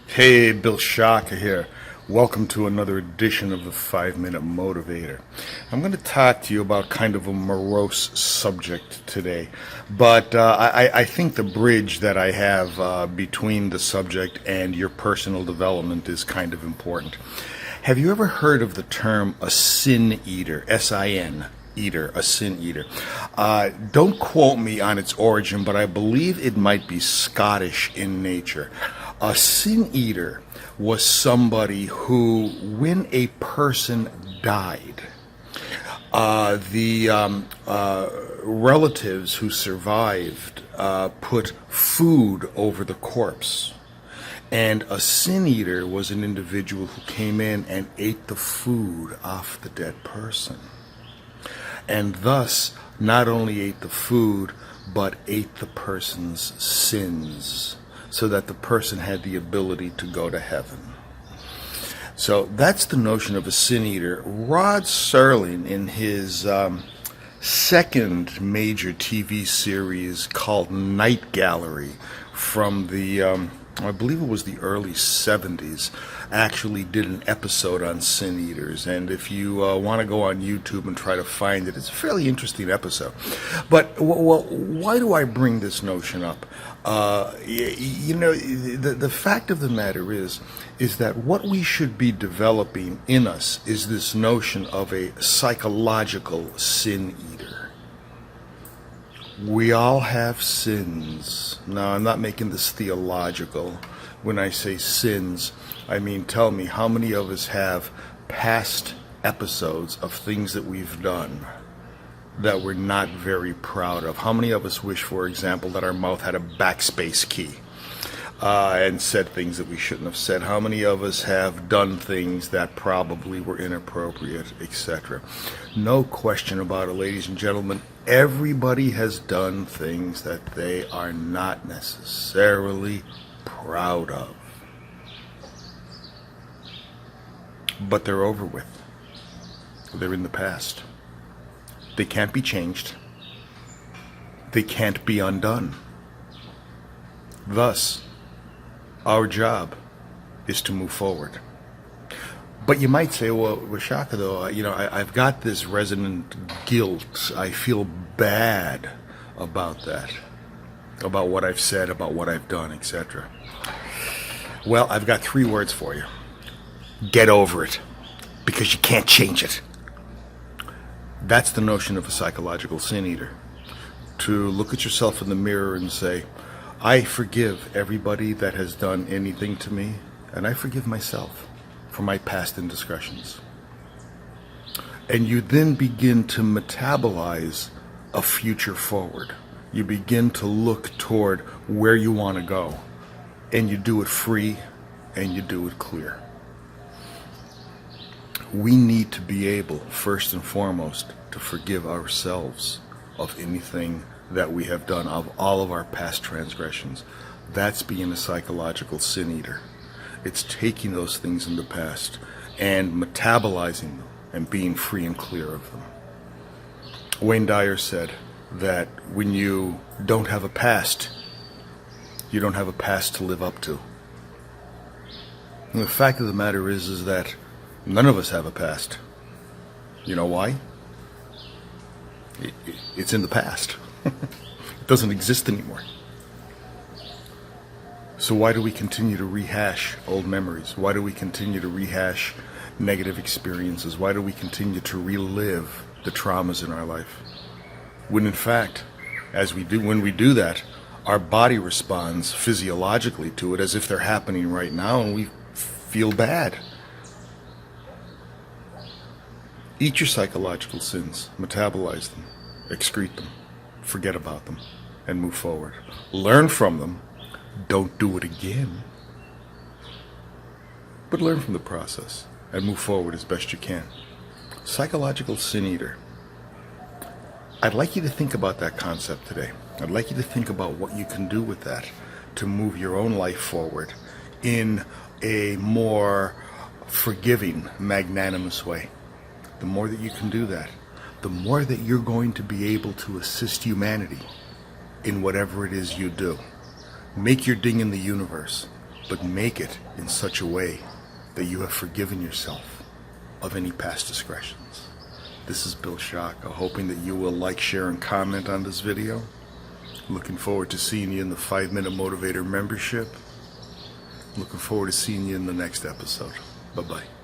Hey, Bill Shaka here. Welcome to another edition of the 5 Minute Motivator. I'm going to talk to you about kind of a morose subject today, but I think the bridge that I have between the subject and your personal development is kind of important. Have you ever heard of the term a sin eater? S-I-N. Eater, a sin eater. Don't quote me on its origin, but I believe it might be Scottish in nature. A sin eater was somebody who, when a person died, the relatives who survived put food over the corpse. And a sin eater was an individual who came in and ate the food off the dead person. And thus, not only ate the food, but ate the person's sins, so that the person had the ability to go to heaven. So that's the notion of a sin eater. Rod Serling, in his second major TV series called Night Gallery, from the I believe it was the early 70s, actually did an episode on sin eaters. And if you want to go on YouTube and try to find it, it's a fairly interesting episode. But why do I bring this notion up? The fact of the matter is that what we should be developing in us is this notion of a psychological sin eater. We all have sins. Now, I'm not making this theological. When I say sins, I mean, tell me, how many of us have past episodes of things that we've done that we're not very proud of? How many of us wish, for example, that our mouth had a backspace key and said things that we shouldn't have said? How many of us have done things that probably were inappropriate, etc.? No question about it, ladies and gentlemen. Everybody has done things that they are not necessarily proud of. But they're over with. They're in the past. They can't be changed. They can't be undone. Thus, our job is to move forward. But you might say, well, Shaka, though, I've got this resonant guilt. I feel bad about that, about what I've said, about what I've done, etc. Well, I've got 3 words for you. Get over it, because you can't change it. That's the notion of a psychological sin eater. To look at yourself in the mirror and say, I forgive everybody that has done anything to me, and I forgive myself for my past indiscretions. And you then begin to metabolize a future forward. You begin to look toward where you want to go, and you do it free, and you do it clear. We need to be able, first and foremost, to forgive ourselves of anything that we have done, of all of our past transgressions. That's being a psychological sin eater. It's taking those things in the past and metabolizing them and being free and clear of them. Wayne Dyer said that when you don't have a past, you don't have a past to live up to. And the fact of the matter is that none of us have a past. You know why? It's in the past. It doesn't exist anymore. So why do we continue to rehash old memories? Why do we continue to rehash negative experiences? Why do we continue to relive the traumas in our life? When in fact, when we do that, our body responds physiologically to it as if they're happening right now, and we feel bad. Eat your psychological sins, metabolize them, excrete them, forget about them, and move forward. Learn from them. Don't do it again. But learn from the process and move forward as best you can. Psychological sin eater. I'd like you to think about that concept today. I'd like you to think about what you can do with that to move your own life forward in a more forgiving, magnanimous way. The more that you can do that, the more that you're going to be able to assist humanity in whatever it is you do. Make your ding in the universe. but make it in such a way that you have forgiven yourself of any past discretions. This is Bill Shaka, hoping that you will like, share, and comment on this video. Looking forward to seeing you in the 5-Minute Motivator membership. Looking forward to seeing you in the next episode. Bye-bye.